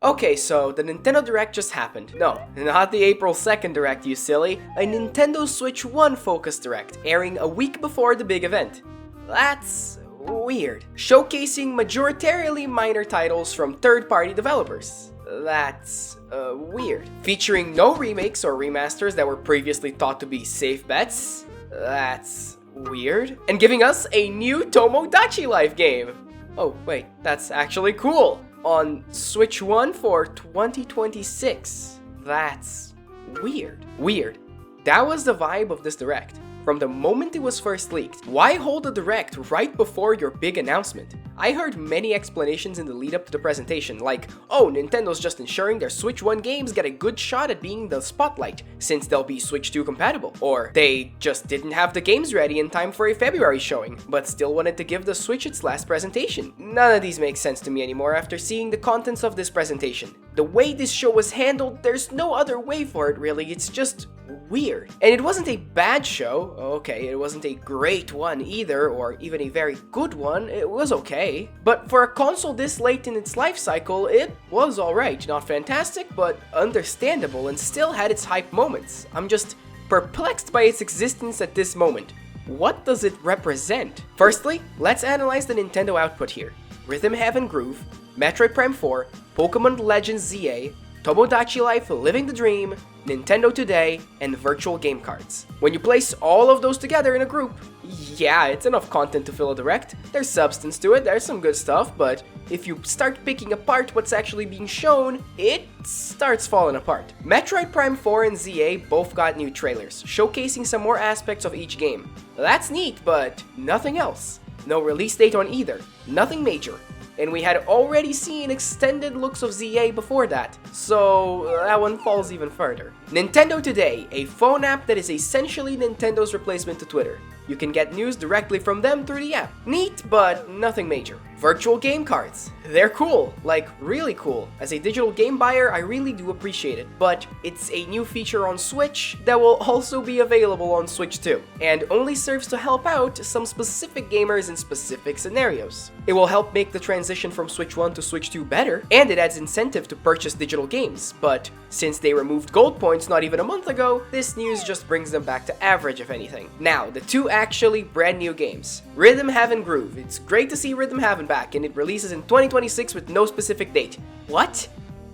Okay, so the Nintendo Direct just happened. No, not the April 2nd Direct, you silly. A Nintendo Switch 1 Focus Direct, airing a week before the big event. That's weird. Showcasing majoritarily minor titles from third-party developers. That's weird. Featuring no remakes or remasters that were previously thought to be safe bets. That's weird. And giving us a new Tomodachi Life game. Oh, wait, that's actually cool. On Switch 1 for 2026. That's weird. Weird. That was the vibe of this Direct. From the moment it was first leaked. Why hold a Direct right before your big announcement? I heard many explanations in the lead up to the presentation, like, oh, Nintendo's just ensuring their Switch 1 games get a good shot at being the spotlight, since they'll be Switch 2 compatible. Or, they just didn't have the games ready in time for a February showing, but still wanted to give the Switch its last presentation. None of these make sense to me anymore after seeing the contents of this presentation. The way this show was handled, there's no other way for it really, it's just weird. And it wasn't a bad show, okay, it wasn't a great one either, or even a very good one, it was okay. But for a console this late in its life cycle, it was alright. Not fantastic, but understandable and still had its hype moments. I'm just perplexed by its existence at this moment. What does it represent? Firstly, let's analyze the Nintendo output here. Rhythm Heaven Groove, Metroid Prime 4, Pokemon Legends ZA, Tomodachi Life Living the Dream, Nintendo Today, and virtual game cards. When you place all of those together in a group, yeah, it's enough content to fill a Direct. There's substance to it, there's some good stuff, but if you start picking apart what's actually being shown, it starts falling apart. Metroid Prime 4 and ZA both got new trailers, showcasing some more aspects of each game. That's neat, but nothing else. No release date on either, nothing major. And we had already seen extended looks of ZA before that, so that one falls even further. Nintendo Today, a phone app that is essentially Nintendo's replacement to Twitter. You can get news directly from them through the app. Neat, but nothing major. Virtual game cards. They're cool, like really cool. As a digital game buyer, I really do appreciate it, but it's a new feature on Switch that will also be available on Switch 2, and only serves to help out some specific gamers in specific scenarios. It will help make the transition from Switch 1 to Switch 2 better, and it adds incentive to purchase digital games, but since they removed gold points not even a month ago, this news just brings them back to average if anything. Now, the two actually brand new games. Rhythm Heaven Groove. It's great to see Rhythm Heaven back, and it releases in 2026 with no specific date. What?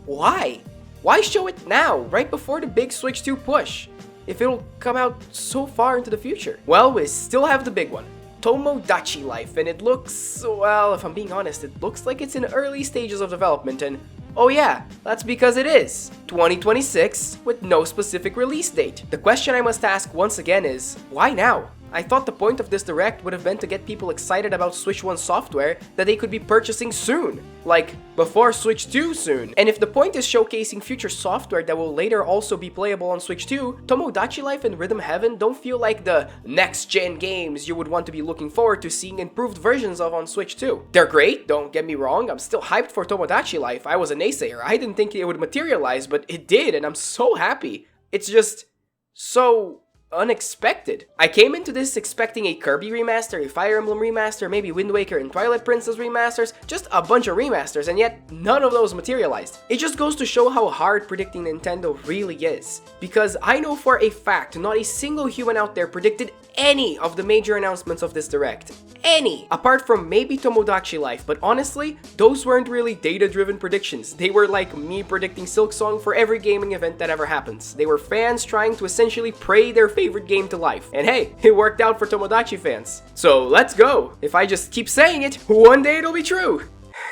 Why? Why show it now, right before the big Switch 2 push, if it'll come out so far into the future? Well, we still have the big one. Tomodachi Life, and it looks, well, if I'm being honest, it looks like it's in early stages of development, and oh yeah, that's because it is 2026 with no specific release date. The question I must ask once again is, why now? I thought the point of this Direct would have been to get people excited about Switch 1 software that they could be purchasing soon. Like, before Switch 2 soon. And if the point is showcasing future software that will later also be playable on Switch 2, Tomodachi Life and Rhythm Heaven don't feel like the next-gen games you would want to be looking forward to seeing improved versions of on Switch 2. They're great, don't get me wrong, I'm still hyped for Tomodachi Life. I was a naysayer, I didn't think it would materialize, but it did, and I'm so happy. It's just so unexpected. I came into this expecting a Kirby remaster, a Fire Emblem remaster, maybe Wind Waker and Twilight Princess remasters, just a bunch of remasters, and yet none of those materialized. It just goes to show how hard predicting Nintendo really is. Because I know for a fact not a single human out there predicted any of the major announcements of this Direct. Any! Apart from maybe Tomodachi Life, but honestly, those weren't really data-driven predictions. They were like me predicting Silksong for every gaming event that ever happens. They were fans trying to essentially pray their favorite game to life. And hey, it worked out for Tomodachi fans. So let's go! If I just keep saying it, one day it'll be true!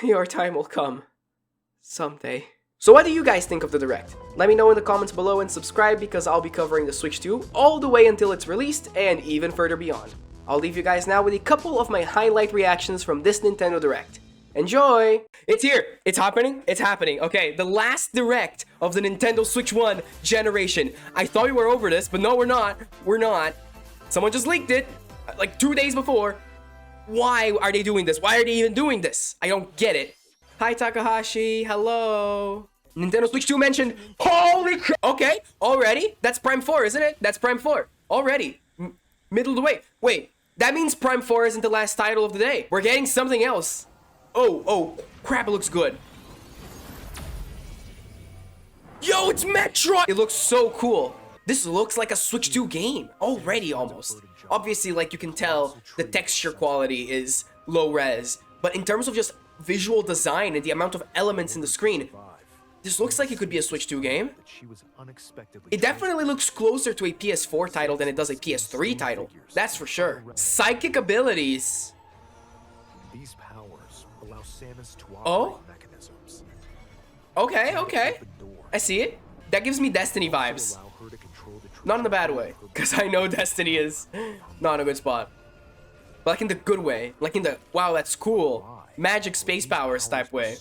Your time will come. Someday. So what do you guys think of the Direct? Let me know in the comments below and subscribe because I'll be covering the Switch 2 all the way until it's released and even further beyond. I'll leave you guys now with a couple of my highlight reactions from this Nintendo Direct. Enjoy! It's here! It's happening! It's happening! Okay, the last Direct of the Nintendo Switch 1 generation. I thought we were over this, but no, we're not. We're not. Someone just leaked it, like 2 days before. Why are they doing this? Why are they even doing this? I don't get it. Hi, Takahashi. Hello. Nintendo Switch 2 mentioned. Holy crap! Okay, already? That's Prime 4, isn't it? That's Prime 4. Already. Middle of the way. Wait, that means Prime 4 isn't the last title of the day. We're getting something else. Oh, crap, it looks good. Yo, it's Metroid! It looks so cool. This looks like a Switch 2 game already, almost. Obviously, like you can tell, the texture quality is low res, but in terms of just visual design and the amount of elements in the screen, this looks like it could be a Switch 2 game. It definitely looks closer to a PS4 title than it does a PS3 title. That's for sure. Psychic abilities. These powers allow Samus to Oh? mechanisms. Okay, okay. I see it. That gives me Destiny vibes. Not in the bad way, because I know Destiny is not in a good spot. But like in the good way. Like in the, wow, that's cool, magic space powers type way.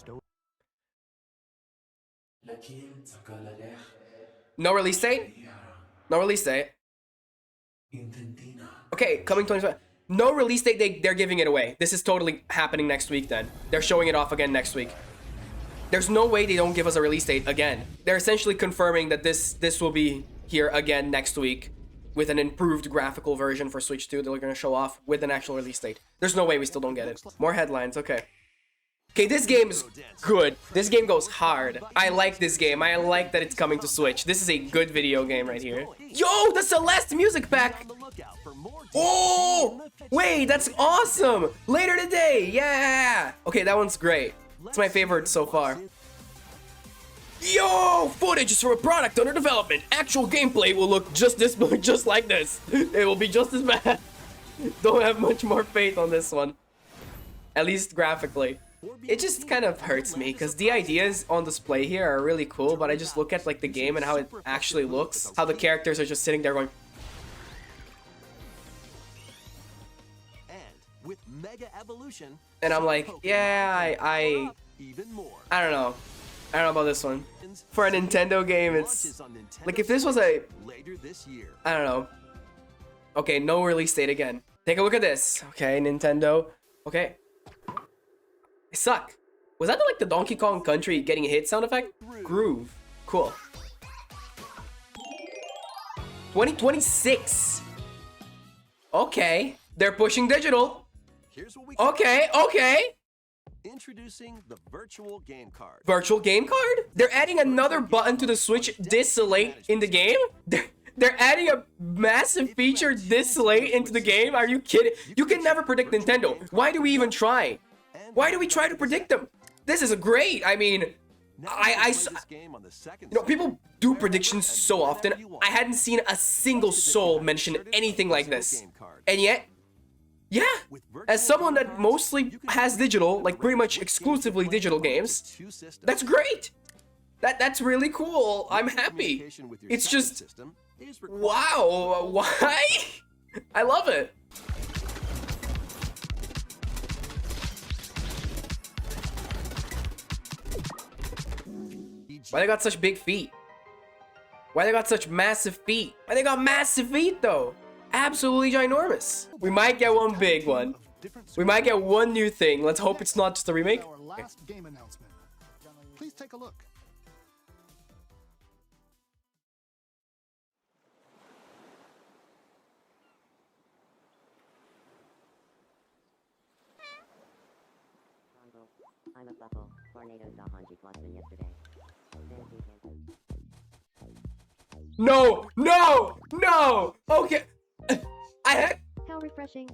No release date? No release date. Okay, coming 2025. No release date, they're giving it away. This is totally happening next week then. They're showing it off again next week. There's no way they don't give us a release date again. They're essentially confirming that this will be here again next week with an improved graphical version for Switch 2 that they're going to show off with an actual release date. There's no way we still don't get it. More headlines, okay. Okay, this game is good. This game goes hard. I like this game. I like that it's coming to Switch. This is a good video game right here. Yo, the Celeste music pack! Oh! Wait, that's awesome! Later today, yeah! Okay, that one's great. It's my favorite so far. Yo! Footage is for a product under development. Actual gameplay will look just like this. It will be just as bad. Don't have much more faith on this one. At least graphically. It just kind of hurts me because the ideas on display here are really cool, but I just look at like the game and how it actually looks, how the characters are just sitting there going. With Mega Evolution, And I'm like, yeah, I don't know. I don't know about this one. For a Nintendo game, it's like if this was a later this year. I don't know. Okay, no release date again. Take a look at this. Okay, Nintendo. Okay. I suck. Was that like the Donkey Kong Country getting a hit sound effect? Groove. Cool. 2026. Okay. They're pushing digital. Here's what we Okay, okay. Introducing the virtual game card. Virtual game card? They're adding another button to the Switch this late in the game? They're adding a massive feature this late into the game? Are you kidding? You can never predict Nintendo. Why do we even try? Why do we try to predict them? This is great. I mean, you know, people do predictions so often. I hadn't seen a single soul mention anything like this. And yet, yeah, as someone that mostly has digital, like pretty much exclusively digital games, that's great. That's really cool. I'm happy. It's just, wow, why? I love it. Why they got such big feet? Why they got such massive feet? Why they got massive feet though? Absolutely ginormous. We might get one big one. We might get one new thing. Let's hope it's not just a remake. Our last game announcement. Please take a look. I'm a buckle. Tornadoes off on G Cluster yesterday. No, no, no. Okay. I had. How refreshing.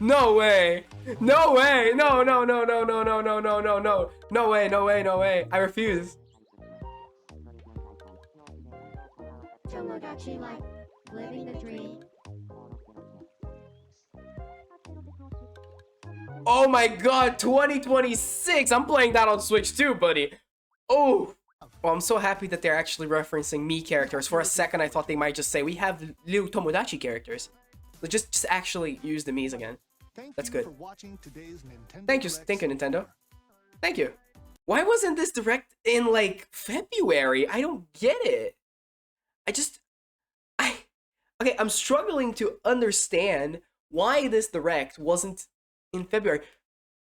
No way. No way. No, no, no, no, no, no, no, no, no, no. No way, no way, no way. I refuse. Tomodachi Life. Living the dream. Oh my god, 2026. I'm playing that on Switch too, buddy. Oh. Well, I'm so happy that they're actually referencing me characters. For a second, I thought they might just say, we have little Tomodachi characters. So just actually use the Mii's again. That's good. Thank you, Nintendo. Thank you. Why wasn't this direct in, like, February? I don't get it. Okay, I'm struggling to understand why this direct wasn't in February.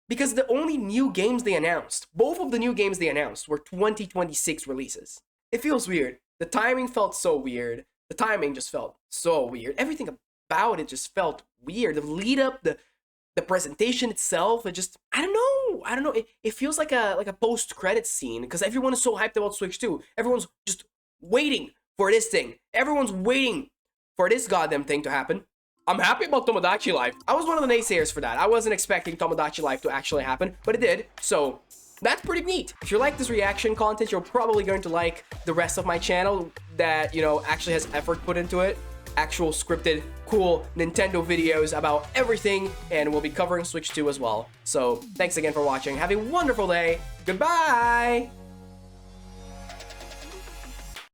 Because the only new games they announced, both of the new games they announced were 2026 releases. It feels weird. The timing felt so weird. The timing just felt so weird. Everything about it just felt weird. The lead up, the presentation itself, I don't know. It feels like a post-credit scene because everyone is so hyped about Switch 2. Everyone's just waiting for this thing. Everyone's waiting for this goddamn thing to happen. I'm happy about Tomodachi Life. I was one of the naysayers for that. I wasn't expecting Tomodachi Life to actually happen, but it did. So that's pretty neat. If you like this reaction content, you're probably going to like the rest of my channel that, you know, actually has effort put into it. Actual scripted, cool Nintendo videos about everything, and we'll be covering Switch 2 as well. So thanks again for watching. Have a wonderful day. Goodbye!